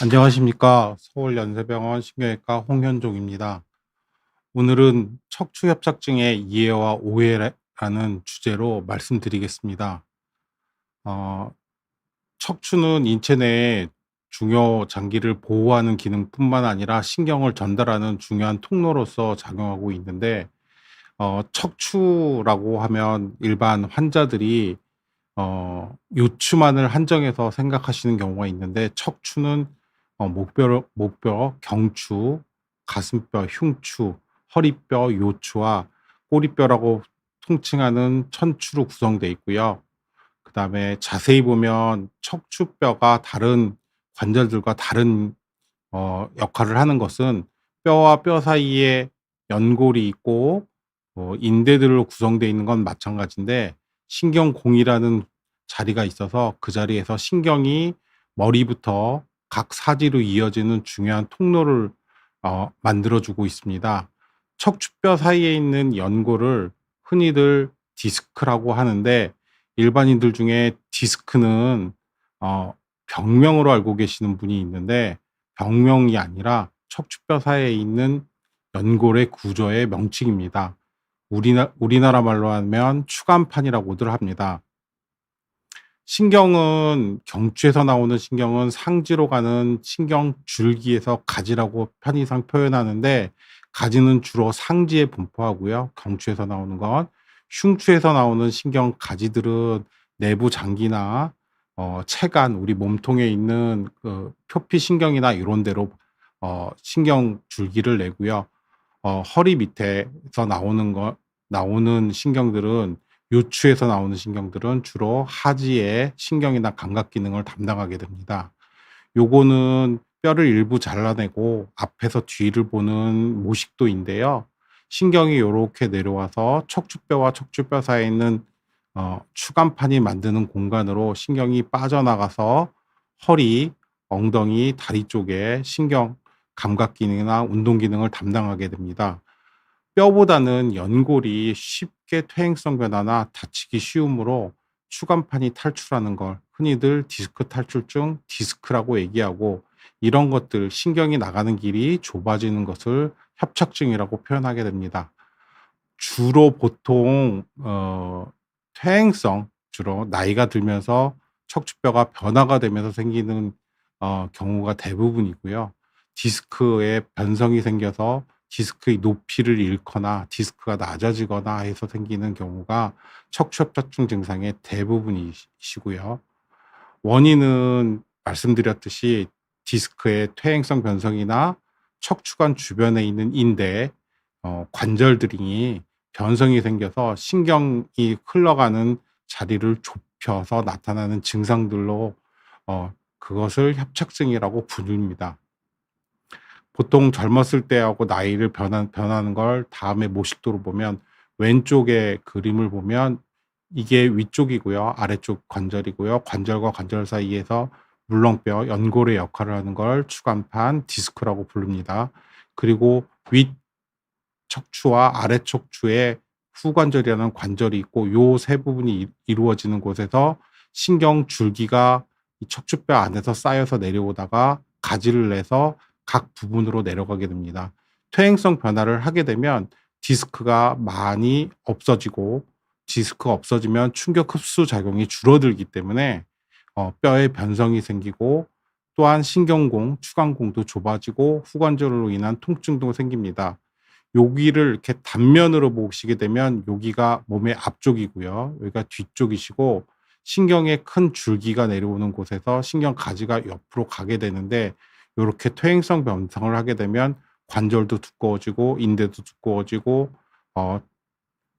안녕하십니까. 서울연세병원 신경외과 홍현종입니다. 오늘은 척추협착증의 이해와 오해라는 주제로 말씀드리겠습니다. 어, 척추는 인체 내의 중요 장기를 보호하는 기능뿐만 아니라 신경을 전달하는 중요한 통로로서 작용하고 있는데, 척추라고 하면 일반 환자들이 요추만을 한정해서 생각하시는 경우가 있는데, 척추는 목뼈, 경추, 가슴뼈, 흉추, 허리뼈, 요추와 꼬리뼈라고 통칭하는 천추로 구성되어 있고요. 그다음에 자세히 보면 척추뼈가 다른 관절들과 다른 역할을 하는 것은, 뼈와 뼈 사이에 연골이 있고 인대들로 구성되어 있는 건 마찬가지인데, 신경공이라는 자리가 있어서 그 자리에서 신경이 머리부터 각 사지로 이어지는 중요한 통로를 만들어주고 있습니다. 척추뼈 사이에 있는 연골을 흔히들 디스크라고 하는데, 일반인들 중에 디스크는 병명으로 알고 계시는 분이 있는데, 병명이 아니라 척추뼈 사이에 있는 연골의 구조의 명칭입니다. 우리나라 말로 하면 추간판이라고들 합니다. 신경은, 경추에서 나오는 신경은 상지로 가는 신경 줄기에서 가지라고 편의상 표현하는데, 가지는 주로 상지에 분포하고요. 경추에서 나오는 건, 흉추에서 나오는 신경 가지들은 내부 장기나 체관, 우리 몸통에 있는 그 표피 신경이나 이런 데로 신경 줄기를 내고요. 허리 밑에서 나오는 신경들은, 요추에서 나오는 신경들은 주로 하지의 신경이나 감각 기능을 담당하게 됩니다. 요거는 뼈를 일부 잘라내고 앞에서 뒤를 보는 모식도인데요. 신경이 요렇게 내려와서 척추뼈와 척추뼈 사이에 있는 추간판이 만드는 공간으로 신경이 빠져나가서 허리, 엉덩이, 다리 쪽에 신경 감각 기능이나 운동 기능을 담당하게 됩니다. 뼈보다는 연골이 쉽게 퇴행성 변화나 다치기 쉬우므로 추간판이 탈출하는 걸 흔히들 디스크 탈출증, 디스크라고 얘기하고, 이런 것들, 신경이 나가는 길이 좁아지는 것을 협착증이라고 표현하게 됩니다. 주로 보통 퇴행성, 주로 나이가 들면서 척추뼈가 변화가 되면서 생기는 경우가 대부분이고요. 디스크에 변성이 생겨서 디스크의 높이를 잃거나 디스크가 낮아지거나 해서 생기는 경우가 척추협착증 증상의 대부분이시고요. 원인은 말씀드렸듯이 디스크의 퇴행성 변성이나 척추관 주변에 있는 인대, 관절들이 변성이 생겨서 신경이 흘러가는 자리를 좁혀서 나타나는 증상들로 그것을 협착증이라고 부릅니다. 보통 젊었을 때하고 나이를 변하는 걸 다음에 모식도로 보면, 왼쪽의 그림을 보면 이게 위쪽이고요. 아래쪽 관절이고요. 관절과 관절 사이에서 물렁뼈, 연골의 역할을 하는 걸 추간판, 디스크라고 부릅니다. 그리고 윗 척추와 아래 척추에 후관절이라는 관절이 있고, 요 세 부분이 이루어지는 곳에서 신경 줄기가 이 척추뼈 안에서 쌓여서 내려오다가 가지를 내서 각 부분으로 내려가게 됩니다. 퇴행성 변화를 하게 되면 디스크가 많이 없어지고, 디스크가 없어지면 충격 흡수 작용이 줄어들기 때문에 뼈에 변성이 생기고, 또한 신경공, 추간공도 좁아지고 후관절로 인한 통증도 생깁니다. 여기를 이렇게 단면으로 보시게 되면 여기가 몸의 앞쪽이고요. 여기가 뒤쪽이시고, 신경의 큰 줄기가 내려오는 곳에서 신경 가지가 옆으로 가게 되는데, 이렇게 퇴행성 변성을 하게 되면 관절도 두꺼워지고 인대도 두꺼워지고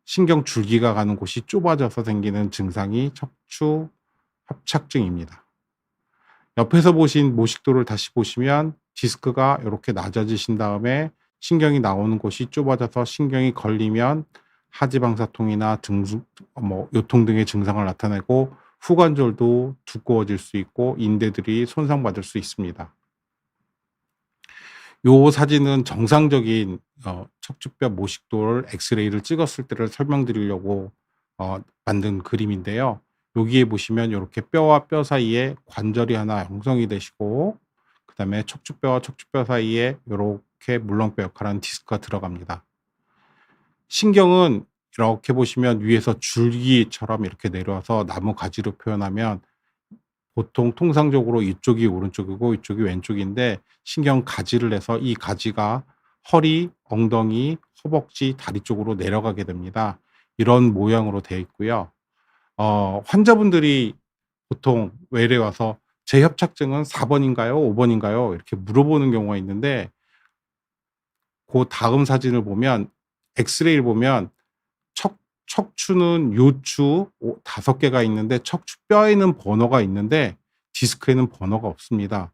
신경 줄기가 가는 곳이 좁아져서 생기는 증상이 척추 협착증입니다. 옆에서 보신 모식도를 다시 보시면 디스크가 이렇게 낮아지신 다음에 신경이 나오는 곳이 좁아져서 신경이 걸리면 하지방사통이나 요통 등의 증상을 나타내고, 후관절도 두꺼워질 수 있고 인대들이 손상받을 수 있습니다. 요 사진은 정상적인 척추뼈 모식도를 엑스레이를 찍었을 때를 설명드리려고 만든 그림인데요. 여기에 보시면 요렇게 뼈와 뼈 사이에 관절이 하나 형성이 되시고 그다음에 척추뼈와 척추뼈 사이에 요렇게 물렁뼈 역할을 하는 디스크가 들어갑니다. 신경은 이렇게 보시면 위에서 줄기처럼 이렇게 내려와서 나무 가지로 표현하면 보통 통상적으로 이쪽이 오른쪽이고 이쪽이 왼쪽인데 신경 가지를 내서 이 가지가 허리, 엉덩이, 허벅지, 다리 쪽으로 내려가게 됩니다. 이런 모양으로 되어 있고요. 환자분들이 보통 외래 와서 "제 협착증은 4 번인가요? 5 번인가요?" 이렇게 물어보는 경우가 있는데 다음 사진을 보면 엑스레이를 보면 척 척추는 요추 5 개가 있는데 척추뼈에는 버너가 있는데 디스크에는 버너가 없습니다.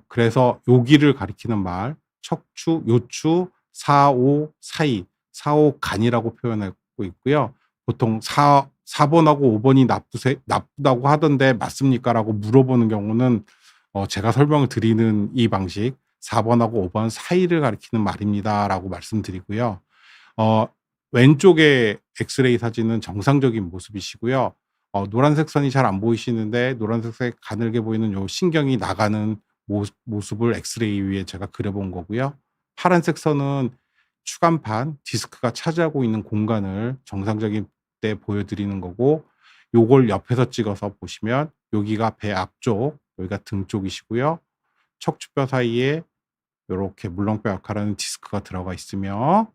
그래서 여기를 가리키는 말 척추, 요추, 4-5 사이, 4-5 간이라고 표현하고 있고요. 보통 4 번하고 5 번이 나쁘다고 하던데 맞습니까?"라고 물어보는 경우는 제가 설명을 드리는 이 방식 "4 번하고 5번 사이를 가리키는 말입니다."라고 말씀드리고요. 어 왼쪽의 엑스레이 사진은 정상적인 모습이시고요. 노란색 선이 잘 안 보이시는데 노란색 가늘게 보이는 요 신경이 나가는 모습을 엑스레이 위에 제가 그려 본 거고요. 파란색 선은 추간판, 디스크가 차지하고 있는 공간을 정상적인 때 보여 드리는 거고 요걸 옆에서 찍어서 보시면 여기가 배 앞쪽, 여기가 등 쪽이시고요. 척추뼈 사이에 요렇게 물렁뼈 역할을 하는 디스크가 들어가 있으며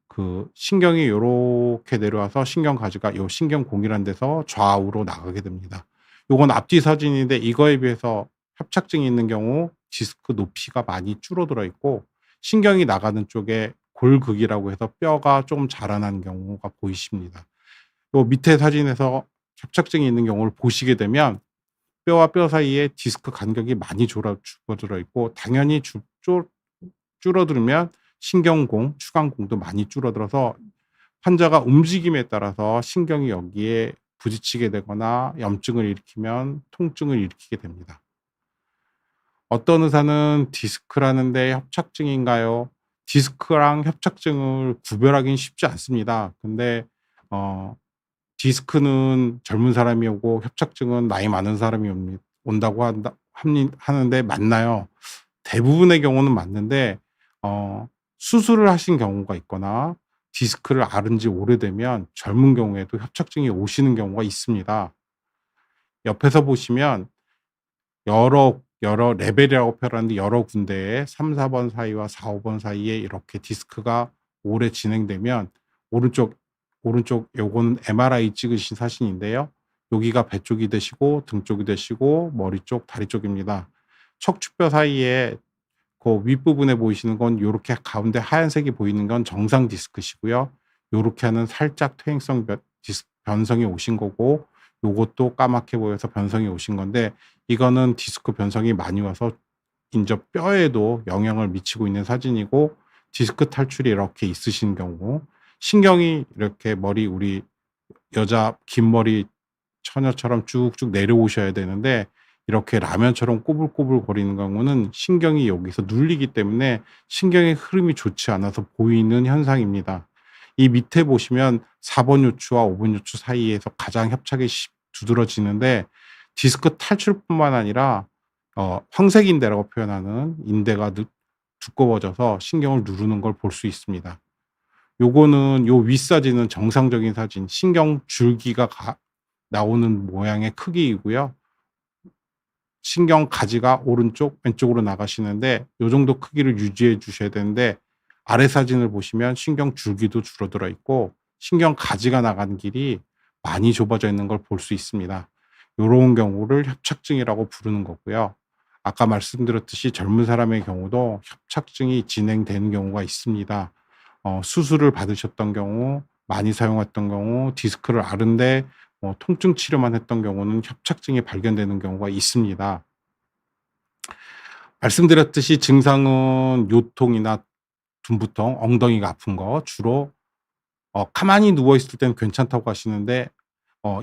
그 신경이 요렇게 내려와서 신경 가지가 요 신경공이라는 데서 좌우로 나가게 됩니다. 요건 앞뒤 사진인데 이거에 비해서 협착증이 있는 경우 디스크 높이가 많이 줄어들어 있고 신경이 나가는 쪽에 골극이라고 해서 뼈가 좀 자라난 경우가 보이십니다. 요 밑에 사진에서 협착증이 있는 경우를 보시게 되면 뼈와 뼈 사이에 디스크 간격이 많이 줄어들어 있고 당연히 줄어들면 신경공, 추간공도 많이 줄어들어서 환자가 움직임에 따라서 신경이 여기에 부딪히게 되거나 염증을 일으키면 통증을 일으키게 됩니다. 어떤 의사는 "디스크라는데 협착증인가요?" 디스크랑 협착증을 구별하기는 쉽지 않습니다. 근데 어 디스크는 젊은 사람이 오고 협착증은 나이 많은 사람이 온다고 하는데 맞나요? 대부분의 경우는 맞는데 수술을 하신 경우가 있거나 디스크를 앓은 지 오래되면 젊은 경우에도 협착증이 오시는 경우가 있습니다. 옆에서 보시면 여러 레벨이라고 표현하는데 여러 군데에 3-4번 사이와 4-5번 사이에 이렇게 디스크가 오래 진행되면 오른쪽 요거는 MRI 찍으신 사진인데요. 여기가 배 쪽이 되시고 등 쪽이 되시고 머리 쪽, 다리 쪽입니다. 척추뼈 사이에 그 윗부분에 보이시는 건 요렇게 가운데 하얀색이 보이는 건 정상 디스크시고요. 요렇게 하는 살짝 퇴행성 변성이 오신 거고 요것도 까맣게 보여서 변성이 오신 건데 이거는 디스크 변성이 많이 와서 인접 뼈에도 영향을 미치고 있는 사진이고 디스크 탈출이 이렇게 있으신 경우 신경이 이렇게 우리 여자 긴 머리 처녀처럼 쭉쭉 내려오셔야 되는데 이렇게 라면처럼 꼬불꼬불 거리는 경우는 신경이 여기서 눌리기 때문에 신경의 흐름이 좋지 않아서 보이는 현상입니다. 이 밑에 보시면 4번 요추와 5번 요추 사이에서 가장 협착이 두드러지는데 디스크 탈출뿐만 아니라 황색 인대라고 표현하는 인대가 두꺼워져서 신경을 누르는 걸 볼 수 있습니다. 요거는 요 윗사진은 정상적인 사진, 신경 줄기가 나오는 모양의 크기이고요. 신경 가지가 오른쪽, 왼쪽으로 나가시는데 요 정도 크기를 유지해 주셔야 되는데 아래 사진을 보시면 신경 줄기도 줄어들어 있고 신경 가지가 나가는 길이 많이 좁아져 있는 걸 볼 수 있습니다. 요런 경우를 협착증이라고 부르는 거고요. 아까 말씀드렸듯이 젊은 사람의 경우도 협착증이 진행되는 경우가 있습니다. 수술을 받으셨던 경우, 많이 사용했던 경우, 디스크를 앓은데 통증 치료만 했던 경우는 협착증이 발견되는 경우가 있습니다. 말씀드렸듯이 증상은 요통이나 둔부통, 엉덩이가 아픈 거 주로 가만히 누워 있을 때는 괜찮다고 하시는데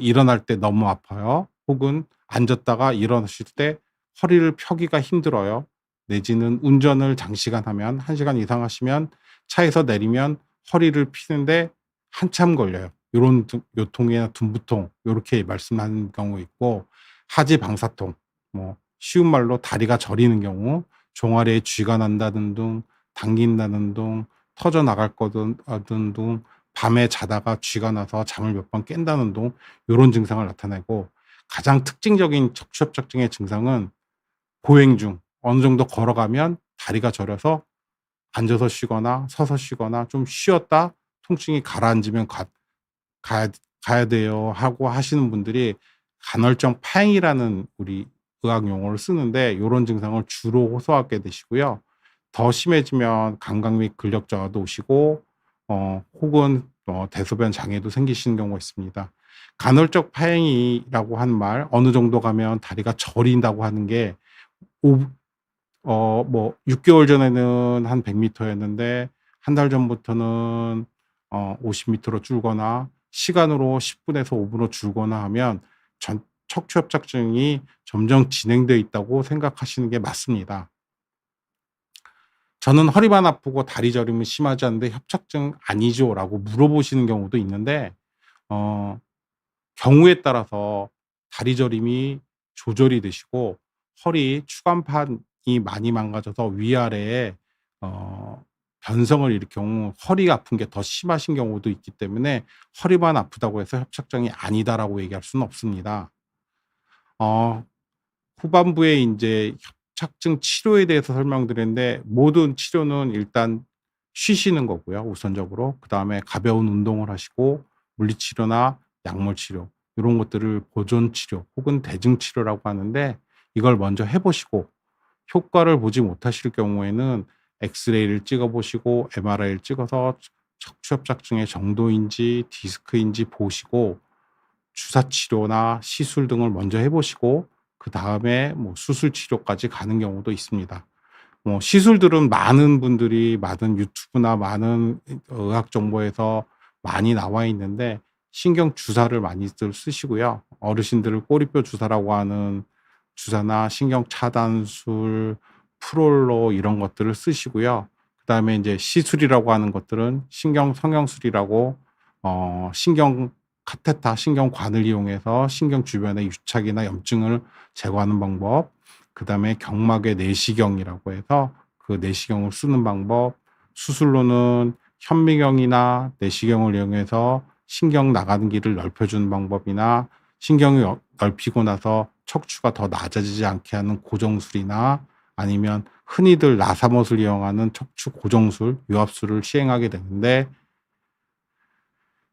일어날 때 너무 아파요. 혹은 앉았다가 일어나실 때 허리를 펴기가 힘들어요. 내지는 운전을 장시간 하면 1 시간 이상 하시면 차에서 내리면 허리를 피는데 한참 걸려요. 요런 요통이나 둔부통 요렇게 말씀하는 경우 있고, 하지 방사통, 뭐 쉬운 말로 다리가 저리는 경우, 종아리에 쥐가 난다는 둥, 당긴다는 둥, 터져 나갈 거든 하든 둥, 밤에 자다가 쥐가 나서 잠을 몇 번 깬다는 둥, 요런 증상을 나타내고, 가장 특징적인 척추협착증의 증상은 보행 중 어느 정도 걸어가면 다리가 저려서 앉아서 쉬거나 서서 쉬거나 좀 쉬었다 통증이 가라앉으면 가야 가야 돼요 하고 하시는 분들이 간헐적 파행이라는 우리 의학 용어를 쓰는데, 요런 증상을 주로 호소하게 되시고요. 더 심해지면 감각 및 근력 저하도 오시고 혹은 대소변 장애도 생기시는 경우가 있습니다. 간헐적 파행이라고 하는 말, 어느 정도 가면 다리가 저린다고 하는 게 오 뭐 6 개월 전에는 한 100 미터였는데 한 달 전부터는 50 미터로 줄거나 시간으로 10 분에서 5 분으로 줄거나 하면 척추협착증이 점점 진행돼 있다고 생각하시는 게 맞습니다. 저는 "허리만 아프고 다리 저림은 심하지 않은데 협착증 아니죠?"라고 물어보시는 경우도 있는데, 어 경우에 따라서 다리 저림이 조절이 되시고 허리 추간판이 많이 망가져서 위아래에 어 변성을 일으킬 경우 허리가 아픈 게 더 심하신 경우도 있기 때문에 "허리만 아프다고 해서 협착증이 아니다."라고 얘기할 수는 없습니다. 어 후반부에 인제 협착증 치료에 대해서 설명드렸는데, 모든 치료는 일단 쉬시는 거고요, 우선적으로. 그다음에 가벼운 운동을 하시고 물리치료나 약물치료, 요런 것들을 보존치료 혹은 대증치료라고 하는데, 이걸 먼저 해 보시고 효과를 보지 못하실 경우에는 엑스레이를 찍어 보시고 MRI를 찍어서 척추협착증의 정도인지 디스크인지 보시고 주사 치료나 시술 등을 먼저 해 보시고 그다음에 뭐 수술 치료까지 가는 경우도 있습니다. 뭐 시술들은 많은 분들이 많은 유튜브나 많은 의학 정보에서 많이 나와 있는데, 신경 주사를 많이들 쓰시고요. 어르신들을 꼬리뼈 주사라고 하는 주사나 신경 차단술, 프롤로 이런 것들을 쓰시고요. 그다음에 인제 시술이라고 하는 것들은 신경 성형술이라고 신경 카테터, 신경관을 이용해서 신경 주변의 유착이나 염증을 제거하는 방법, 그다음에 경막의 내시경이라고 해서 그 내시경을 쓰는 방법, 수술로는 현미경이나 내시경을 이용해서 신경 나가는 길을 넓혀 주는 방법이나, 신경이 넓히고 나서 척추가 더 낮아지지 않게 하는 고정술이나, 아니면 흔히들 나사못을 이용하는 척추 고정술, 유압술을 시행하게 되는데,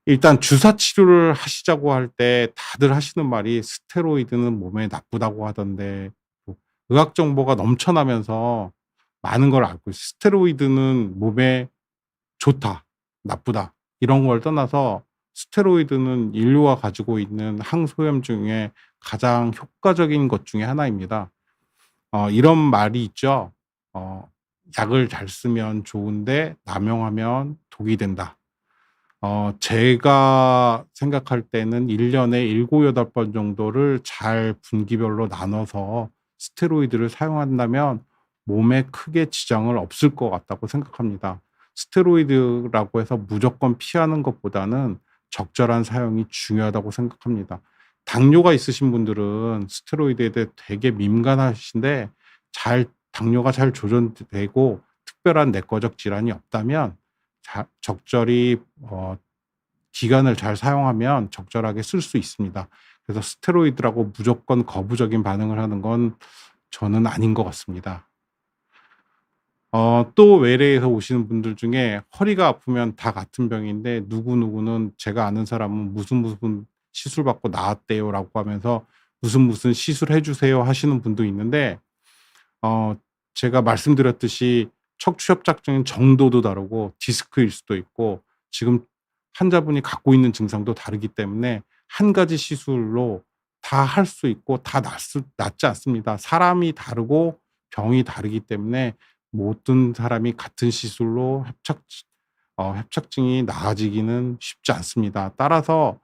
일단 주사 치료를 하시자고 할 때 다들 하시는 말이 "스테로이드는 몸에 나쁘다."고 하던데, 뭐 의학 정보가 넘쳐나면서 많은 걸 알고 있어요. 스테로이드는 몸에 좋다, 나쁘다 이런 걸 떠나서 스테로이드는 인류가 가지고 있는 항소염 중에 가장 효과적인 것 중에 하나입니다. 이런 말이 있죠. "약을 잘 쓰면 좋은데 남용하면 독이 된다." 제가 생각할 때는 1 년에 7-8번 정도를 잘 분기별로 나눠서 스테로이드를 사용한다면 몸에 크게 지장을 없을 것 같다고 생각합니다. 스테로이드라고 해서 무조건 피하는 것보다는 적절한 사용이 중요하다고 생각합니다. 당뇨가 있으신 분들은 스테로이드에 대해 되게 민감하신데, 당뇨가 잘 조절되고 특별한 내과적 질환이 없다면 적절히 기간을 잘 사용하면 적절하게 쓸 수 있습니다. 그래서 스테로이드라고 무조건 거부적인 반응을 하는 건 저는 아닌 것 같습니다. 또 외래에서 오시는 분들 중에 허리가 아프면 다 같은 병인데 누구누구는 제가 아는 사람은 "무슨 시술 받고 나았대요."라고 하면서 "무슨 시술해 주세요." 하시는 분도 있는데, 어 제가 말씀드렸듯이 척추협착증은 정도도 다르고 디스크일 수도 있고 지금 환자분이 갖고 있는 증상도 다르기 때문에 한 가지 시술로 다 할 수 있고 다 낫지 않습니다. 사람이 다르고 병이 다르기 때문에 모든 사람이 같은 시술로 협착증이 나아지기는 쉽지 않습니다. 따라서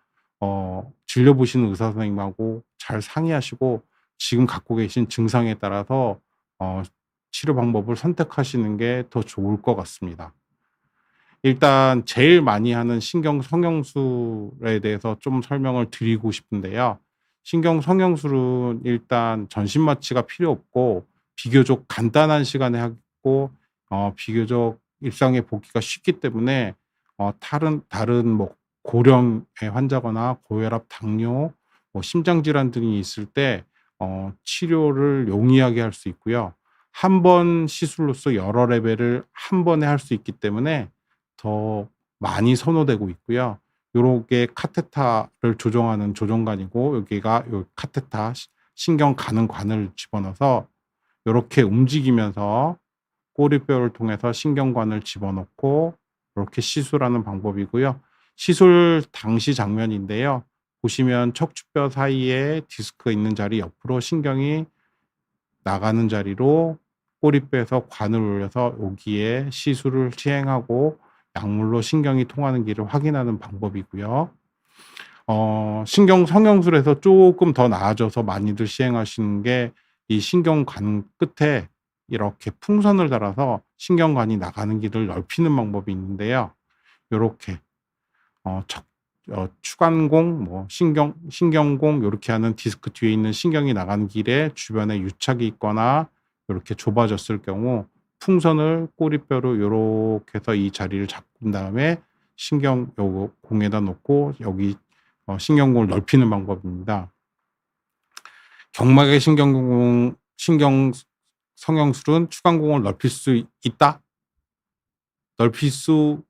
진료 보시는 의사 선생님하고 잘 상의하시고 지금 갖고 계신 증상에 따라서 어 치료 방법을 선택하시는 게 더 좋을 것 같습니다. 일단 제일 많이 하는 신경 성형술에 대해서 좀 설명을 드리고 싶은데요. 신경 성형술은 일단 전신 마취가 필요 없고 비교적 간단한 시간에 하고 비교적 일상에 복귀가 쉽기 때문에 다른 뭐 고령의 환자거나 고혈압, 당뇨, 뭐 심장 질환 등이 있을 때 치료를 용이하게 할 수 있고요. 한 번 시술로서 여러 레벨을 한 번에 할 수 있기 때문에 더 많이 선호되고 있고요. 요렇게 카테터를 조정하는 조정관이고, 여기가 요 카테터 신경 가는 관을 집어넣어서 요렇게 움직이면서 꼬리뼈를 통해서 신경관을 집어넣고 이렇게 시술하는 방법이고요. 시술 당시 장면인데요. 보시면 척추뼈 사이에 디스크가 있는 자리 옆으로 신경이 나가는 자리로 꼬리뼈에서 관을 올려서 여기에 시술을 시행하고 약물로 신경이 통하는 길을 확인하는 방법이고요. 신경 성형술에서 조금 더 나아져서 많이들 시행하시는 게 이 신경관 끝에 이렇게 풍선을 달아서 신경관이 나가는 길을 넓히는 방법이 있는데요. 요렇게 추간공, 뭐 신경공 요렇게 하는 디스크 뒤에 있는 신경이 나가는 길에 주변에 유착이 있거나 요렇게 좁아졌을 경우 풍선을 꼬리뼈로 요렇게 해서 이 자리를 잡은 다음에 신경 요 공에다 놓고 여기 신경공을 넓히는 방법입니다. 경막의 신경 성형술은 추간공을 넓힐 수 있다? 넓힐 수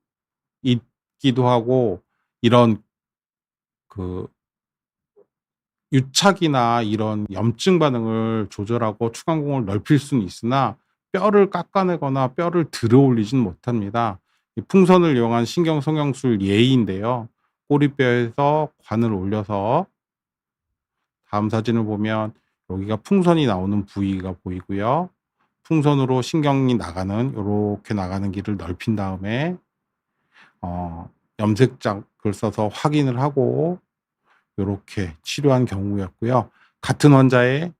있기도 하고, 이런 그 유착이나 이런 염증 반응을 조절하고 추간공을 넓힐 수는 있으나 뼈를 깎아내거나 뼈를 들어 올리진 못합니다. 이 풍선을 이용한 신경 성형술 예인데요. 꼬리뼈에서 관을 올려서 다음 사진을 보면 여기가 풍선이 나오는 부위가 보이고요. 풍선으로 신경이 나가는 요렇게 나가는 길을 넓힌 다음에 염색약을 써서 확인을 하고 요렇게 치료한 경우였고요. 같은 환자의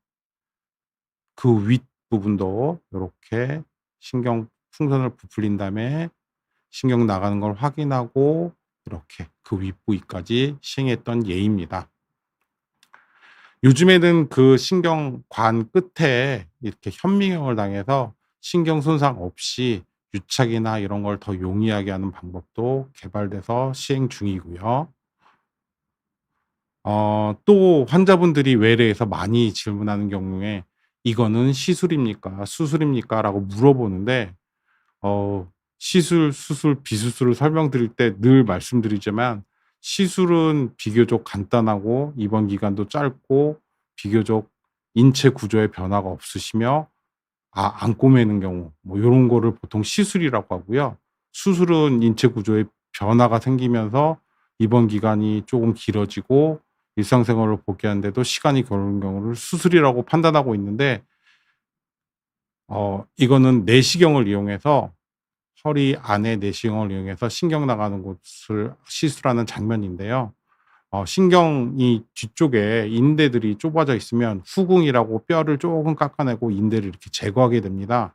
그 윗부분도 요렇게 신경 풍선을 부풀린 다음에 신경 나가는 걸 확인하고 이렇게 그 윗부위까지 시행했던 예입니다. 요즘에는 그 신경관 끝에 이렇게 현미경을 당해서 신경 손상 없이 유착이나 이런 걸 더 용이하게 하는 방법도 개발돼서 시행 중이고요. 또 환자분들이 외래에서 많이 질문하는 경우에 "이거는 시술입니까? 수술입니까?" 라고 물어보는데 시술, 수술, 비수술을 설명드릴 때 늘 말씀드리지만 시술은 비교적 간단하고 입원 기간도 짧고 비교적 인체 구조에 변화가 없으시며 안 꼬매는 경우 뭐 요런 거를 보통 시술이라고 하고요. 수술은 인체 구조에 변화가 생기면서 입원 기간이 조금 길어지고 일상생활을 복귀하는데도 시간이 걸리는 경우를 수술이라고 판단하고 있는데, 이거는 내시경을 이용해서 허리 안에 내시경을 이용해서 신경 나가는 곳을 시술하는 장면인데요. 신경이 뒤쪽에 인대들이 좁아져 있으면 후궁이라고 뼈를 조금 깎아내고 인대를 이렇게 제거하게 됩니다.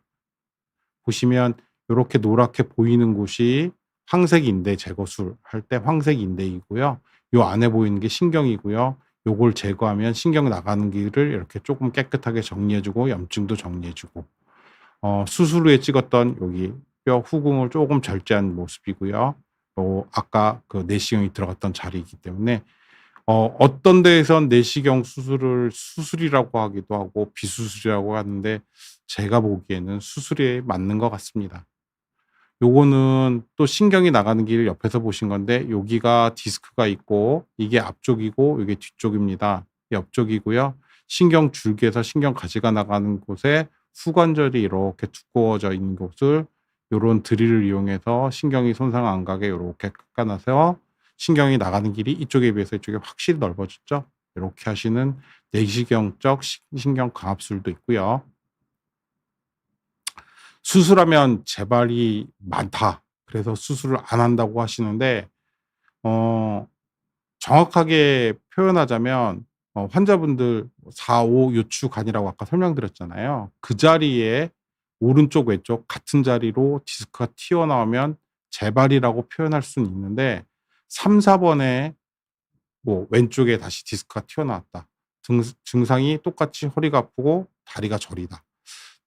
보시면 요렇게 노랗게 보이는 곳이 황색 인대 제거술 할 때 황색 인대이고요. 요 안에 보이는 게 신경이고요. 요걸 제거하면 신경 나가는 길을 이렇게 조금 깨끗하게 정리해 주고 염증도 정리해 주고, 수술 후에 찍었던 여기 뼈 후궁을 조금 절제한 모습이고요. 아까 그 내시경이 들어갔던 자리이기 때문에 어떤 데에선 내시경 수술을 수술이라고 하기도 하고 비수술이라고 하는데 제가 보기에는 수술이 맞는 것 같습니다. 요거는 또 신경이 나가는 길 옆에서 보신 건데 여기가 디스크가 있고 이게 앞쪽이고 이게 뒤쪽입니다. 옆쪽이고요. 신경 줄기에서 신경 가지가 나가는 곳에 후관절이 이렇게 두꺼워져 있는 곳을 요런 드릴을 이용해서 신경이 손상 안 가게 요렇게 깎아놔서 신경이 나가는 길이 이쪽에 비해서 이쪽이 확실히 넓어졌죠. 이렇게 하시는 내시경적 신경 강압술도 있고요. 수술하면 재발이 많다. 그래서 수술을 안 한다고 하시는데 어 정확하게 표현하자면 환자분들 4, 5 요추관이라고 아까 설명드렸잖아요. 그 자리에 오른쪽 왼쪽 같은 자리로 디스크가 튀어나오면 재발이라고 표현할 수는 있는데 3-4 번에 뭐 왼쪽에 다시 디스크가 튀어나왔다. 증상이 똑같이 허리가 아프고 다리가 저리다.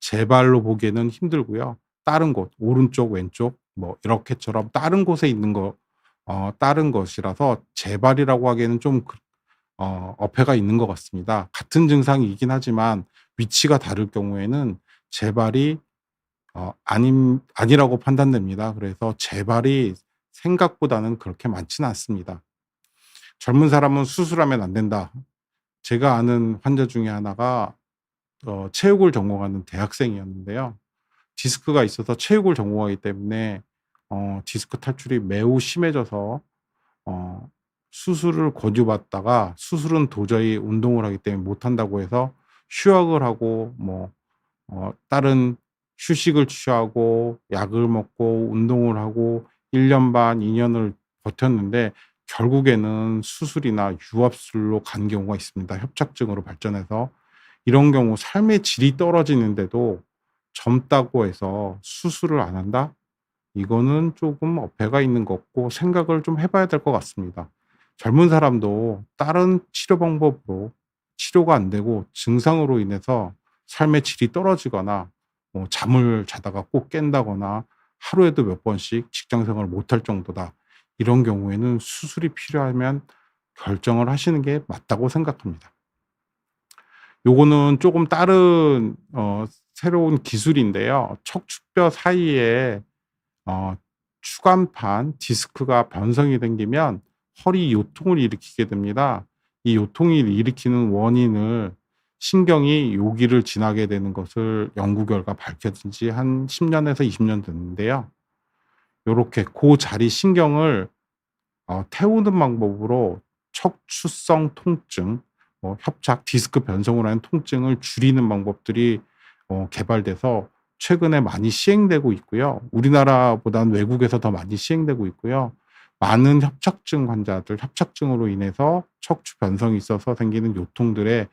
재발로 보기에는 힘들고요. 다른 곳 오른쪽 왼쪽 뭐 이렇게처럼 다른 곳에 있는 거 다른 것이라서 재발이라고 하기에는 좀 어폐가 있는 것 같습니다. 같은 증상이긴 하지만 위치가 다를 경우에는 재발이 아니라고 판단됩니다. 그래서 재발이 생각보다는 그렇게 많지는 않습니다. 젊은 사람은 수술하면 안 된다. 제가 아는 환자 중에 하나가 체육을 전공하는 대학생이었는데요. 디스크가 있어서 체육을 전공하기 때문에 디스크 탈출이 매우 심해져서 어 수술을 권유받다가 수술은 도저히 운동을 하기 때문에 못 한다고 해서 휴학을 하고 뭐 다른 휴식을 취하고 약을 먹고 운동을 하고 1년 반, 2 년을 버텼는데 결국에는 수술이나 유압술로 간 경우가 있습니다, 협착증으로 발전해서. 이런 경우 삶의 질이 떨어지는데도 젊다고 해서 수술을 안 한다? 이거는 조금 어폐가 있는 것 같고 생각을 좀 해 봐야 될 것 같습니다. 젊은 사람도 다른 치료 방법으로 치료가 안 되고 증상으로 인해서 삶의 질이 떨어지거나 뭐 잠을 자다가 꼭 깬다거나 하루에도 몇 번씩 직장 생활을 못할 정도다. 이런 경우에는 수술이 필요하면 결정을 하시는 게 맞다고 생각합니다. 요거는 조금 다른 새로운 기술인데요. 척추뼈 사이에 어 추간판 디스크가 변성이 생기면 허리 요통을 일으키게 됩니다. 이 요통을 일으키는 원인을 신경이 요기를 지나게 되는 것을 연구 결과 밝혀진 지 한 10 년에서 20년 됐는데요. 요렇게 고 자리 신경을 태우는 방법으로 척추성 통증, 협착, 디스크 변성으로 하는 통증을 줄이는 방법들이 개발돼서 최근에 많이 시행되고 있고요. 우리나라보다는 외국에서 더 많이 시행되고 있고요. 많은 협착증 환자들, 협착증으로 인해서 척추 변성이 있어서 생기는 요통들에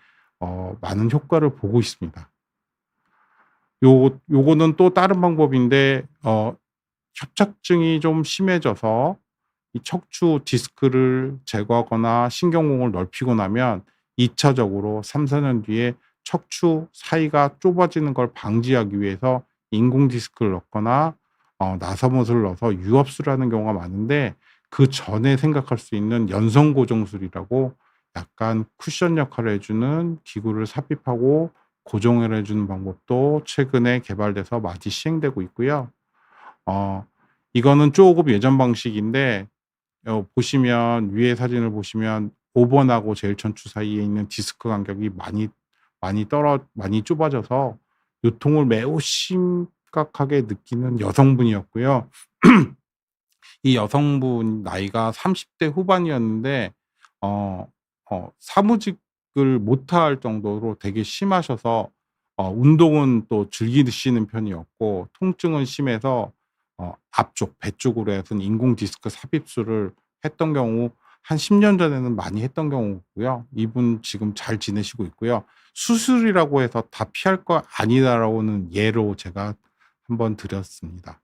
많은 효과를 보고 있습니다. 요거는 또 다른 방법인데 협착증이 좀 심해져서 이 척추 디스크를 제거하거나 신경공을 넓히고 나면 2 차적으로 3-4년 뒤에 척추 사이가 좁아지는 걸 방지하기 위해서 인공 디스크를 넣거나 나사못을 넣어서 유압술을 하는 경우가 많은데 그전에 생각할 수 있는 연성 고정술이라고 약간 쿠션 역할을 해 주는 기구를 삽입하고 고정을 해 주는 방법도 최근에 개발돼서 많이 시행되고 있고요. 어 이거는 쪼금 예전 방식인데 보시면 위에 사진을 보시면 5 번하고 제일 천추 사이에 있는 디스크 간격이 많이 좁아져서 요통을 매우 심각하게 느끼는 여성분이었고요. 이 여성분 나이가 30대 후반이었는데 어 사무직을 못할 정도로 되게 심하셔서 운동은 또 즐기시는 편이었고 통증은 심해서 앞쪽 배 쪽으로 해서 인공 디스크 삽입술을 했던 경우 한 10년 전에는 많이 했던 경우고요. 이분 지금 잘 지내시고 있고요. 수술이라고 해서 다 피할 거 아니다라고는 예로 제가 한번 드렸습니다.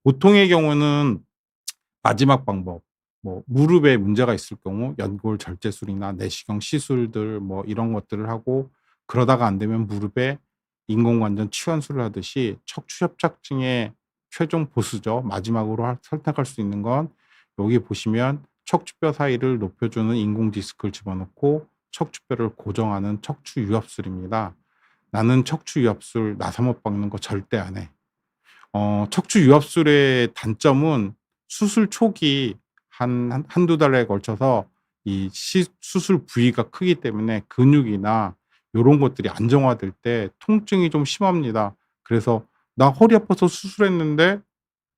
보통의 경우는 마지막 방법 뭐 무릎에 문제가 있을 경우 연골 절제술이나 내시경 시술들 뭐 이런 것들을 하고 그러다가 안 되면 무릎에 인공관절 치환술을 하듯이 척추 협착증의 최종 보스죠. 마지막으로 선택할 수 있는 건 여기 보시면 척추뼈 사이를 높여주는 인공 디스크를 집어넣고 척추뼈를 고정하는 척추 유압술입니다. 나는 척추 유압술 나사못 박는 거 절대 안 해. 척추 유압술의 단점은 수술 초기 한두 달에 걸쳐서 이 수술 부위가 크기 때문에 근육이나 요런 것들이 안정화될 때 통증이 좀 심합니다. 그래서 "나 허리 아파서 수술했는데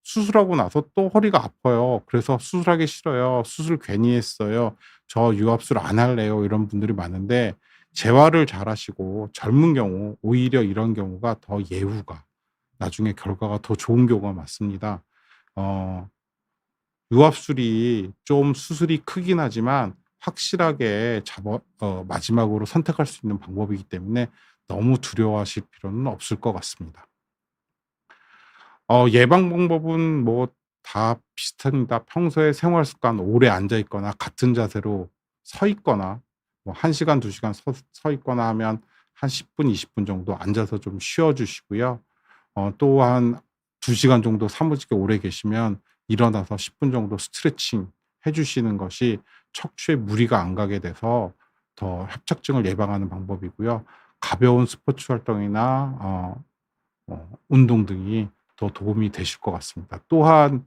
수술하고 나서 또 허리가 아파요. 그래서 수술하기 싫어요. 수술 괜히 했어요. 저 유압술 안 할래요." 이런 분들이 많은데 재활을 잘하시고 젊은 경우 오히려 이런 경우가 더 예후가 나중에 결과가 더 좋은 경우가 많습니다. 어 유압술이 좀 수술이 크긴 하지만 확실하게 마지막으로 선택할 수 있는 방법이기 때문에 너무 두려워하실 필요는 없을 것 같습니다. 예방 방법은 뭐 다 비슷합니다. 평소에 생활 습관 오래 앉아 있거나 같은 자세로 서 있거나 뭐 1 시간 2 시간 서 있거나 하면 한 10 분 20분 정도 앉아서 좀 쉬어 주시고요. 또한 2 시간 정도 사무직에 오래 계시면 일어나서 10분 정도 스트레칭 해 주시는 것이 척추에 무리가 안 가게 돼서 더 협착증을 예방하는 방법이고요. 가벼운 스포츠 활동이나 운동 등이 더 도움이 되실 것 같습니다. 또한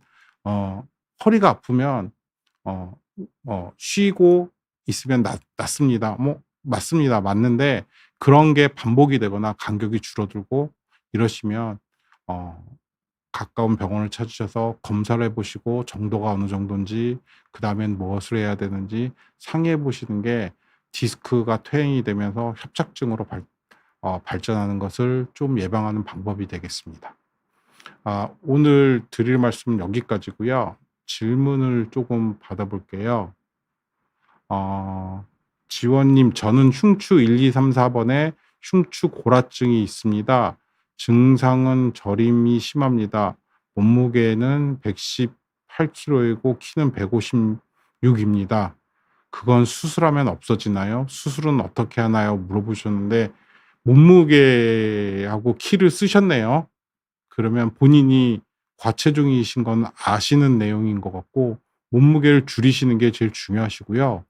허리가 아프면 어 쉬고 있으면 낫습니다. 뭐 맞습니다. 맞는데 그런 게 반복이 되거나 간격이 줄어들고 이러시면 어 가까운 병원을 찾으셔서 검사를 해 보시고 정도가 어느 정도인지 그다음엔 무엇을 해야 되는지 상의해 보시는 게 디스크가 퇴행이 되면서 협착증으로 발전하는 것을 좀 예방하는 방법이 되겠습니다. 오늘 드릴 말씀은 여기까지고요. 질문을 조금 받아 볼게요. 어 지원님, 저는 흉추 1, 2, 3, 4 번에 흉추 골화증이 있습니다. 증상은 저림이 심합니다. 몸무게는 118 킬로이고 키는 156 입니다. 그건 수술하면 없어지나요? 수술은 어떻게 하나요? 물어보셨는데 몸무게하고 키를 쓰셨네요. 그러면 본인이 과체중이신 건 아시는 내용인 것 같고 몸무게를 줄이시는 게 제일 중요하시고요.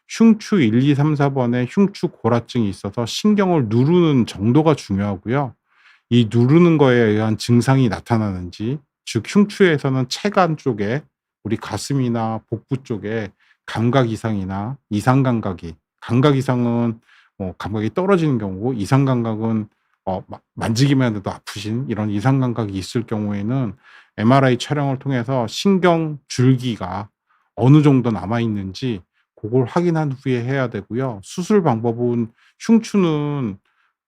흉추 1, 2, 3, 4 번에 흉추 골화증이 있어서 신경을 누르는 정도가 중요하고요. 이 누르는 거에 의한 증상이 나타나는지, 즉 흉추에서는 체관 쪽에 우리 가슴이나 복부 쪽에 감각 이상이나 이상 감각이, 감각 이상은 감각이 떨어지는 경우고 이상 감각은 만지기만 해도 아프신 이런 이상 감각이 있을 경우에는 MRI 촬영을 통해서 신경 줄기가 어느 정도 남아 있는지 그걸 확인한 후에 해야 되고요. 수술 방법은 흉추는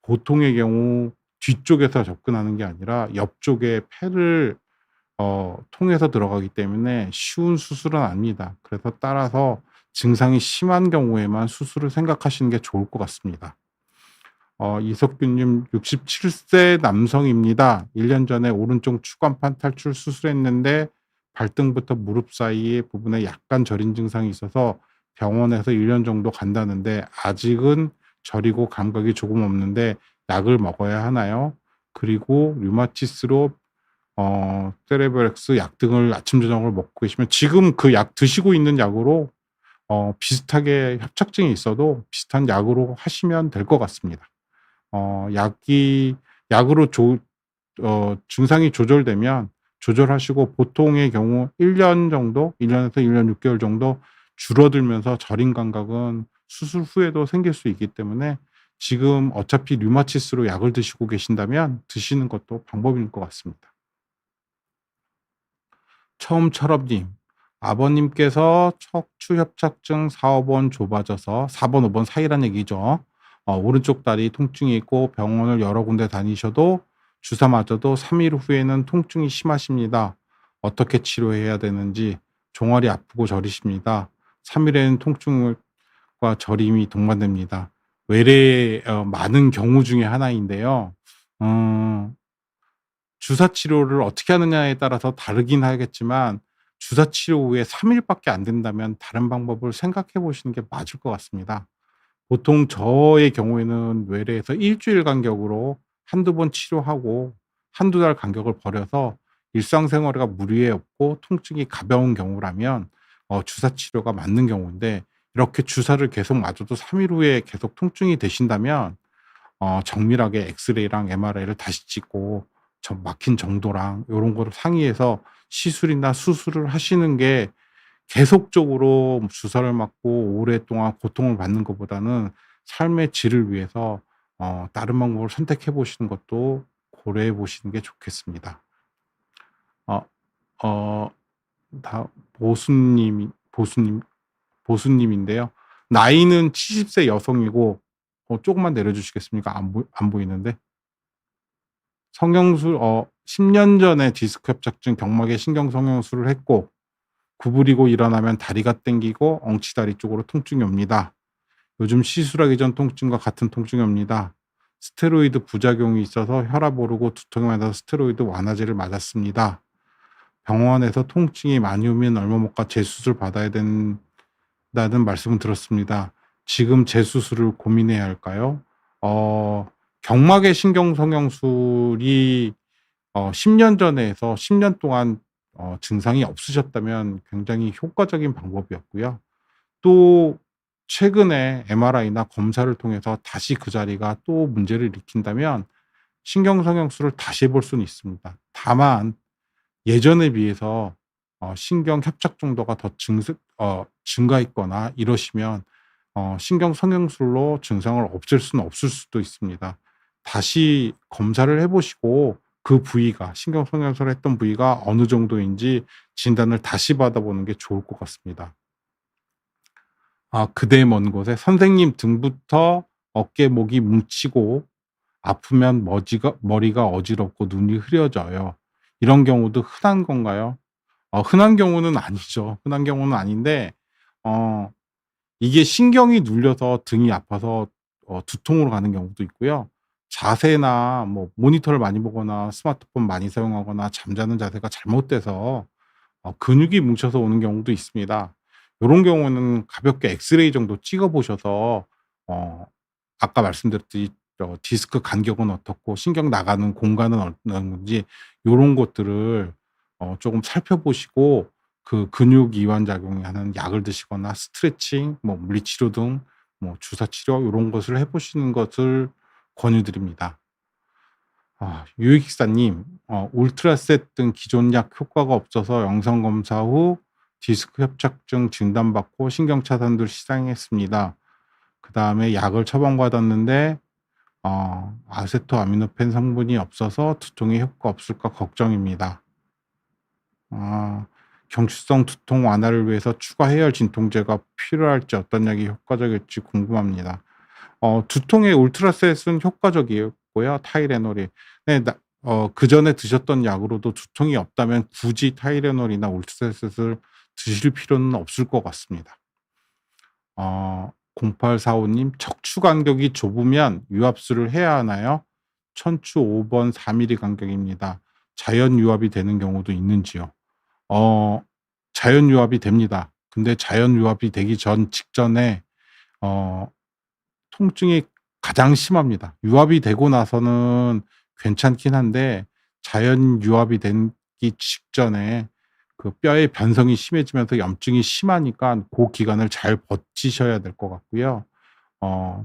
보통의 경우 뒤쪽에서 접근하는 게 아니라 옆쪽에 폐를 통해서 들어가기 때문에 쉬운 수술은 아닙니다. 그래서 따라서 증상이 심한 경우에만 수술을 생각하시는 게 좋을 것 같습니다. 이석규님, 67세 남성입니다. 1년 전에 오른쪽 추간판 탈출 수술했는데 발등부터 무릎 사이 부분에 약간 저린 증상이 있어서 병원에서 1년 정도 간다는데 아직은 저리고 감각이 조금 없는데 약을 먹어야 하나요? 그리고 류마티스로 세레브렉스 약 등을 아침 저녁을 먹고 계시면 지금 그 약 드시고 있는 약으로 비슷하게 협착증이 있어도 비슷한 약으로 하시면 될 것 같습니다. 약이 약으로 증상이 조절되면 조절하시고 보통의 경우 1년 정도, 1 년에서 1년 6 개월 정도 줄어들면서 저림 감각은 수술 후에도 생길 수 있기 때문에 지금 어차피 류마티스로 약을 드시고 계신다면 드시는 것도 방법일 것 같습니다. 처음처럼님, 아버님께서 척추 협착증 4, 5번 좁아져서 4번, 5번 사이란 얘기죠. 오른쪽 다리 통증이 있고 병원을 여러 군데 다니셔도 주사 맞아도 3일 후에는 통증이 심하십니다. 어떻게 치료해야 되는지 종아리 아프고 저리십니다. 3일에는 통증과 저림이 동반됩니다. 외래의 많은 경우 중에 하나인데요. 음, 주사 치료를 어떻게 하느냐에 따라서 다르긴 하겠지만 주사 치료 후에 3 일밖에 안 된다면 다른 방법을 생각해 보시는 게 맞을 것 같습니다. 보통 저의 경우에는 외래에서 일 주일 간격으로 한두 번 치료하고 한두 달 간격을 벌여서 일상생활에 무리에 없고 통증이 가벼운 경우라면 주사 치료가 맞는 경우인데 이렇게 주사를 계속 맞아도 3일 후에 계속 통증이 되신다면 정밀하게 엑스레이랑 MRI를 다시 찍고 막힌 정도랑 요런 거를 상의해서 시술이나 수술을 하시는 게 계속적으로 주사를 맞고 오랫동안 고통을 받는 것보다는 삶의 질을 위해서 다른 방법을 선택해 보시는 것도 고려해 보시는 게 좋겠습니다. 어 어 다 보수님인데요. 나이는 70세 여성이고 조금만 내려 주시겠습니까? 안 보이는데. 성형술 10년 전에 디스크 협착증 경막에 신경 성형술을 했고 구부리고 일어나면 다리가 땡기고 엉치다리 쪽으로 통증이 옵니다. 요즘 시술하기 전 통증과 같은 통증이 옵니다. 스테로이드 부작용이 있어서 혈압 오르고 두통이 많아서 스테로이드 완화제를 맞았습니다. 병원에서 통증이 많이 오면 얼마 못 가 재수술 받아야 된다는 말씀을 들었습니다. 지금 재수술을 고민해야 할까요? 경막의 신경성형술이 10년 전에 해서 10년 동안 증상이 없으셨다면 굉장히 효과적인 방법이었고요. 또 최근에 MRI나 검사를 통해서 다시 그 자리가 또 문제를 일으킨다면 신경성형술을 다시 해볼 수는 있습니다. 다만 예전에 비해서 신경 협착 정도가 더 증가했거나 이러시면 신경성형술로 증상을 없앨 수는 없을 수도 있습니다. 다시 검사를 해 보시고 그 부위가 신경성형술을 했던 부위가 어느 정도인지 진단을 다시 받아보는 게 좋을 것 같습니다. 그대 먼 곳에 선생님 등부터 어깨, 목이 뭉치고 아프면 머리가 어지럽고 눈이 흐려져요. 이런 경우도 흔한 건가요? 흔한 경우는 아니죠. 흔한 경우는 아닌데 어 이게 신경이 눌려서 등이 아파서 두통으로 가는 경우도 있고요. 자세나 뭐 모니터를 많이 보거나 스마트폰 많이 사용하거나 잠자는 자세가 잘못돼서 근육이 뭉쳐서 오는 경우도 있습니다. 요런 경우는 가볍게 엑스레이 정도 찍어 보셔서 어 아까 말씀드렸듯이 디스크 간격은 어떻고 신경 나가는 공간은 어떤지 요런 것들을 조금 살펴보시고 그 근육 이완 작용이 하는 약을 드시거나 스트레칭, 뭐 물리치료 등 뭐 주사 치료 요런 것을 해 보시는 것을 권유드립니다. 유익사님, 울트라셋 등 기존 약 효과가 없어서 영상 검사 후 디스크 협착증 진단받고 신경 차단도 시행했습니다. 그다음에 약을 처방받았는데 아세토아미노펜 성분이 없어서 두통에 효과 없을까 걱정입니다. 아, 경추성 두통 완화를 위해서 추가 해열 진통제가 필요할지 어떤 약이 효과적일지 궁금합니다. 두통에 울트라셋은 효과적이고요. 타이레놀이. 네, 그전에 드셨던 약으로도 두통이 없다면 굳이 타이레놀이나 울트라셋을 드실 필요는 없을 것 같습니다. 0845님, 척추 간격이 좁으면 유압술을 해야 하나요? 천추 5번 4mm 간격입니다. 자연 유압이 되는 경우도 있는지요? 어, 자연 유압이 됩니다. 근데 자연 유압이 되기 직전에 어, 통증이 가장 심합니다. 유압이 되고 나서는 괜찮긴 한데 자연 유압이 되기 직전에 그 뼈의 변성이 심해지면서 염증이 심하니까 그 기간을 잘 버티셔야 될 것 같고요.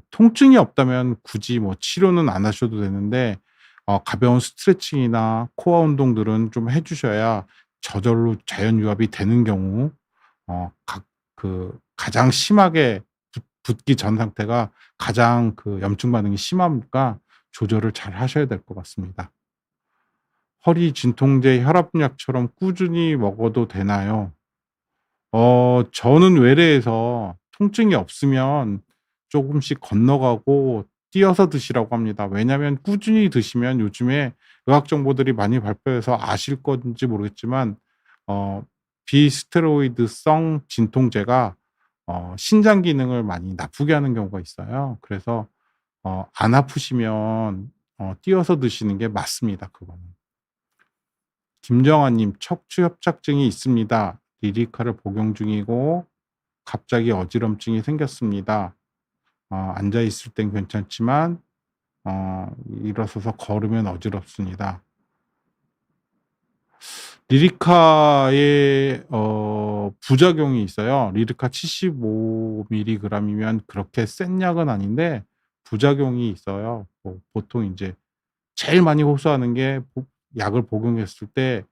통증이 없다면 굳이 뭐 치료는 안 하셔도 되는데 가벼운 스트레칭이나 코어 운동들은 좀 해 주셔야 저절로 자연 유압이 되는 경우 가장 심하게 붓기 전 상태가 가장 그 염증 반응이 심하니까 조절을 잘 하셔야 될 것 같습니다. 허리 진통제, 혈압약처럼 꾸준히 먹어도 되나요? 저는 외래에서 통증이 없으면 조금씩 건너가고 띄어서 드시라고 합니다. 왜냐하면 꾸준히 드시면 요즘에 의학 정보들이 많이 발표해서 아실 건지 모르겠지만 어 비스테로이드성 진통제가 신장 기능을 많이 나쁘게 하는 경우가 있어요. 그래서 안 아프시면 띄어서 드시는 게 맞습니다, 그거는. 김정아 님, 척추 협착증이 있습니다. 리리카를 복용 중이고 갑자기 어지럼증이 생겼습니다. 앉아 있을 땐 괜찮지만 일어서서 걸으면 어지럽습니다. 리리카의 부작용이 있어요. 리리카 75mg이면 그렇게 센 약은 아닌데 부작용이 있어요. 보통 인제 제일 많이 호소하는 게 약을 복용했을 때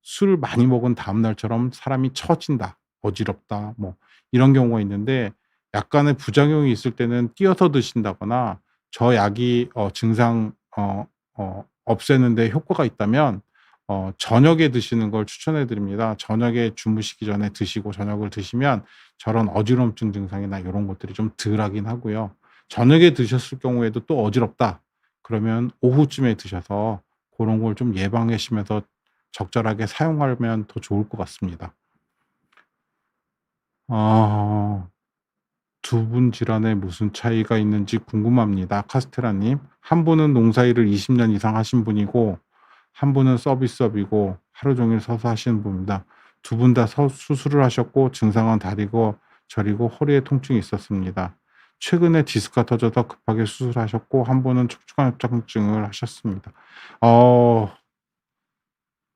술 많이 먹은 다음 날처럼 사람이 처진다, 어지럽다, 뭐 이런 경우가 있는데 약간의 부작용이 있을 때는 끼어서 드신다거나 저 약이 증상 없애는 데 효과가 있다면 저녁에 드시는 걸 추천해 드립니다. 저녁에 주무시기 전에 드시고 저녁을 드시면 저런 어지럼증 증상이나 요런 것들이 좀 덜하긴 하고요. 저녁에 드셨을 경우에도 또 어지럽다. 그러면 오후쯤에 드셔서 고런 걸 좀 예방하시면서 적절하게 사용하면 더 좋을 것 같습니다. 아. 두 분 질환에 무슨 차이가 있는지 궁금합니다. 카스테라님. 한 분은 농사일을 20년 이상 하신 분이고, 한 분은 서비스업이고, 하루 종일 서서 하시는 분입니다. 두 분 다 수술을 하셨고, 증상은 다리고, 저리고, 허리에 통증이 있었습니다. 최근에 디스크가 터져서 급하게 수술하셨고, 한 분은 척추관 협착증을 하셨습니다. 어,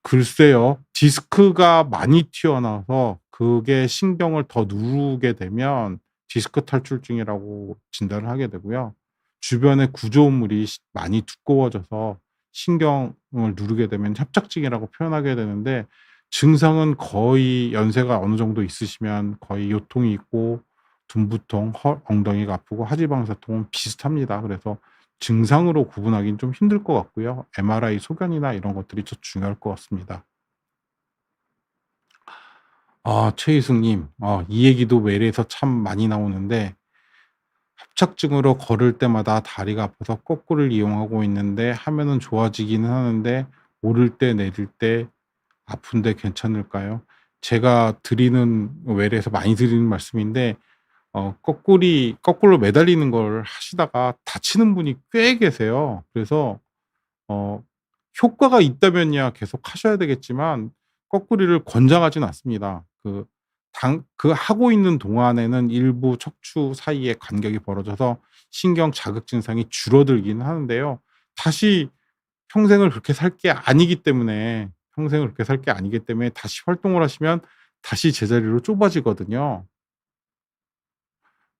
글쎄요. 디스크가 많이 튀어나와서 그게 신경을 더 누르게 되면 디스크 탈출증이라고 진단을 하게 되고요. 주변의 구조물이 많이 두꺼워져서 신경을 누르게 되면 협착증이라고 표현하게 되는데, 증상은 거의 연세가 어느 정도 있으시면 거의 요통이 있고 둔부통, 엉덩이가 아프고 하지방사통은 비슷합니다. 그래서 증상으로 구분하기는 좀 힘들 것 같고요. MRI 소견이나 이런 것들이 더 중요할 것 같습니다. 최희승님, 이 얘기도 외래에서 참 많이 나오는데, 협착증으로 걸을 때마다 다리가 아파서 거꾸를 이용하고 있는데, 하면은 좋아지기는 하는데, 오를 때 내릴 때 아픈데 괜찮을까요? 제가 드리는, 외래에서 많이 드리는 말씀인데, 거꾸로 매달리는 걸 하시다가 다치는 분이 꽤 계세요. 그래서 어 효과가 있다면야 계속 하셔야 되겠지만 거꾸리를 권장하진 않습니다. 하고 있는 동안에는 일부 척추 사이에 간격이 벌어져서 신경 자극 증상이 줄어들긴 하는데요. 다시 평생을 그렇게 살 게 아니기 때문에 다시 활동을 하시면 다시 제자리로 좁아지거든요.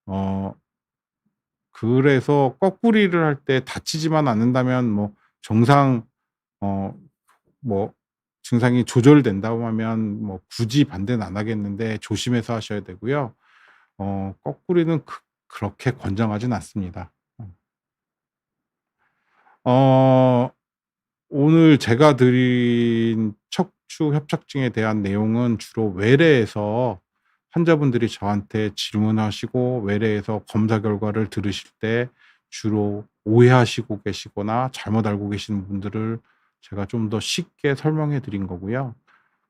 어 그래서 거꾸리를 할 때 다치지만 않는다면 뭐 정상 어 뭐 증상이 조절된다고 하면 뭐 굳이 반대는 안 하겠는데 조심해서 하셔야 되고요. 거꾸리는 그렇게 권장하진 않습니다. 어 오늘 제가 드린 척추 협착증에 대한 내용은 주로 외래에서 환자분들이 저한테 질문하시고 외래에서 검사 결과를 들으실 때 주로 오해하시고 계시거나 잘못 알고 계시는 분들을 제가 좀 더 쉽게 설명해 드린 거고요.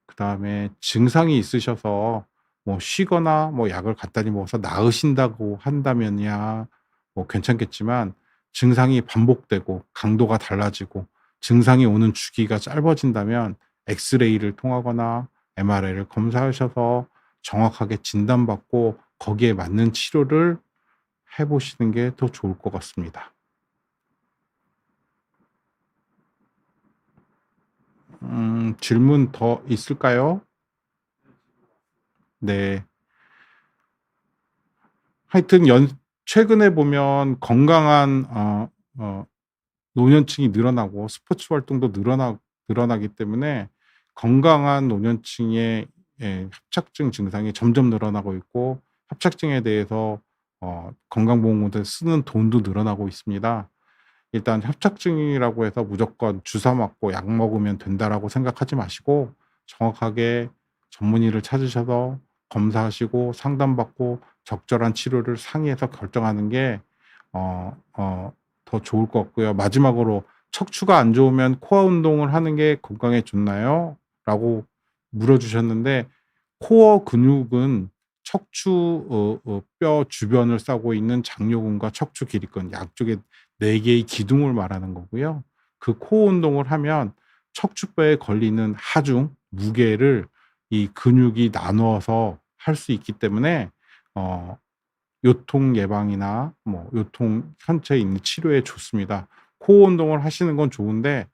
그다음에 증상이 있으셔서 뭐 쉬거나 뭐 약을 간단히 먹어서 나으신다고 한다면야 뭐 괜찮겠지만, 증상이 반복되고 강도가 달라지고 증상이 오는 주기가 짧아진다면 엑스레이를 통하거나 MRI를 검사하셔서 정확하게 진단받고 거기에 맞는 치료를 해 보시는 게 더 좋을 것 같습니다. 질문 더 있을까요? 네. 하여튼 최근에 보면 건강한 노년층이 늘어나고 스포츠 활동도 늘어나기 때문에 건강한 노년층의 협착증 증상이 점점 늘어나고 있고, 협착증에 대해서 건강보험공단에 쓰는 돈도 늘어나고 있습니다. 일단 협착증이라고 해서 무조건 주사 맞고 약 먹으면 된다라고 생각하지 마시고, 정확하게 전문의를 찾으셔서 검사하시고 상담받고 적절한 치료를 상의해서 결정하는 게 어 어 더 좋을 것 같고요. 마지막으로 "척추가 안 좋으면 코어 운동을 하는 게 건강에 좋나요?" 라고 물어주셨는데, 코어 근육은 척추 뼈 주변을 싸고 있는 장요근과 척추 기립근 양쪽에 4 개의 기둥을 말하는 거고요. 그 코어 운동을 하면 척추뼈에 걸리는 하중, 무게를 이 근육이 나누어서 할 수 있기 때문에 어 요통 예방이나 뭐 요통 현체에 있는 치료에 좋습니다. 코어 운동을 하시는 건 좋은데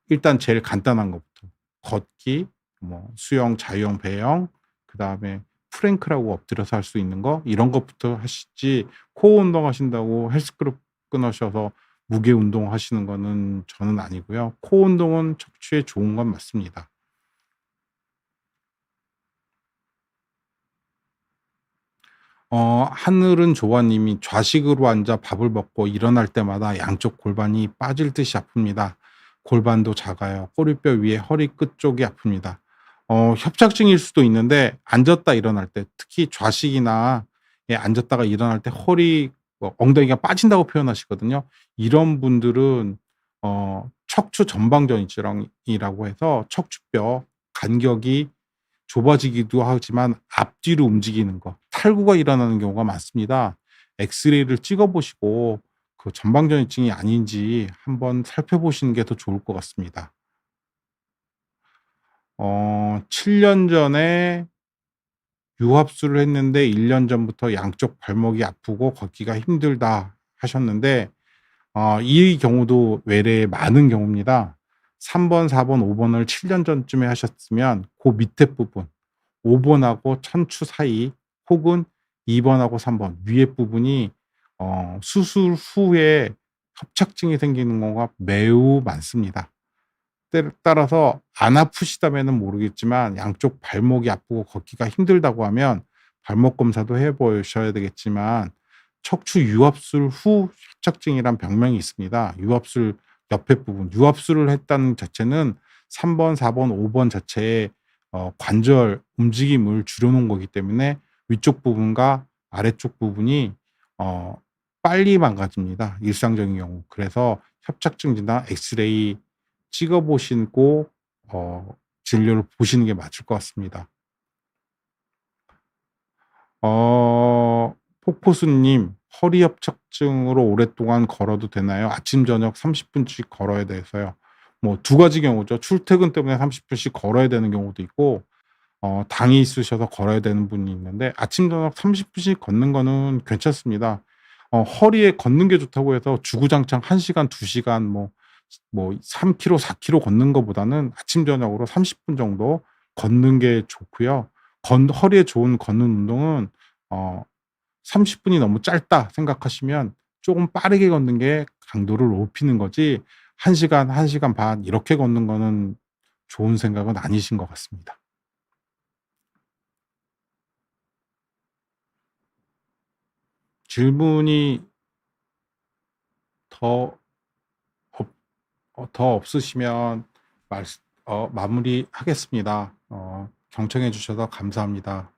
일단 제일 간단한 것부터 걷기, 뭐 수영, 자유형, 배영, 그다음에 플랭크라고 엎드려서 할 수 있는 거, 이런 것부터 하시지 코어 운동하신다고 헬스클럽 끊으셔서 무게 운동하시는 거는 저는 아니고요. 코어 운동은 척추에 좋은 건 맞습니다. 하늘은 조아님이 "좌식으로 앉아 밥을 먹고 일어날 때마다 양쪽 골반이 빠질 듯이 아픕니다. 골반도 작아요. 꼬리뼈 위에 허리 끝 쪽이 아픕니다." 협착증일 수도 있는데, 앉았다 일어날 때 특히 좌식이나 앉았다가 일어날 때 엉덩이가 빠진다고 표현하시거든요. 이런 분들은 척추 전방전이라고 해서 척추뼈 간격이 좁아지기도 하지만 앞뒤로 움직이는 거, 탈구가 일어나는 경우가 많습니다. 엑스레이를 찍어 보시고 그 전방전이증이 아닌지 한번 살펴보시는 게 더 좋을 것 같습니다. 7년 전에 유합수를 했는데 1년 전부터 양쪽 발목이 아프고 걷기가 힘들다 하셨는데 이 경우도 외래에 많은 경우입니다. 3 번, 4 번, 5 번을 7년 전쯤에 하셨으면 그 밑에 부분 5 번하고 천추 사이 혹은 2 번하고 3번 위에 부분이 수술 후에 협착증이 생기는 경우가 매우 많습니다. 때를 따라서 안 아프시다면은 모르겠지만 양쪽 발목이 아프고 걷기가 힘들다고 하면 발목 검사도 해 보셔야 되겠지만 척추 유압술 후 협착증이란 병명이 있습니다. 유압술 옆에 부분 유압술을 했다는 자체는 3 번, 4 번, 5번 자체의 관절 움직임을 줄여 놓은 거기 때문에 위쪽 부분과 아래쪽 부분이 어 빨리 망가집니다, 일상적인 경우. 그래서 협착증 진단 엑스레이 찍어 보시고 진료를 보시는 게 맞을 것 같습니다. 폭포수님, 허리 협착증으로 오랫동안 걸어도 되나요? 아침 저녁 30 분씩 걸어야 돼서요. 뭐 두 가지 경우죠. 출퇴근 때문에 30 분씩 걸어야 되는 경우도 있고 당이 있으셔서 걸어야 되는 분이 있는데 아침 저녁 30 분씩 걷는 거는 괜찮습니다. 허리에 걷는 게 좋다고 해서 주구장창 1 시간, 2 시간 뭐 3 킬로, 4 킬로 걷는 것보다는 아침 저녁으로 30분 정도 걷는 게 좋고요. 건 허리에 좋은 걷는 운동은 어 30 분이 너무 짧다 생각하시면 쪼금 빠르게 걷는 게 강도를 높이는 거지 1 시간, 1 시간 반 이렇게 걷는 거는 좋은 생각은 아니신 것 같습니다. 질문이 더 없 더 없으시면 말씀 마무리하겠습니다. 경청해 주셔서 감사합니다.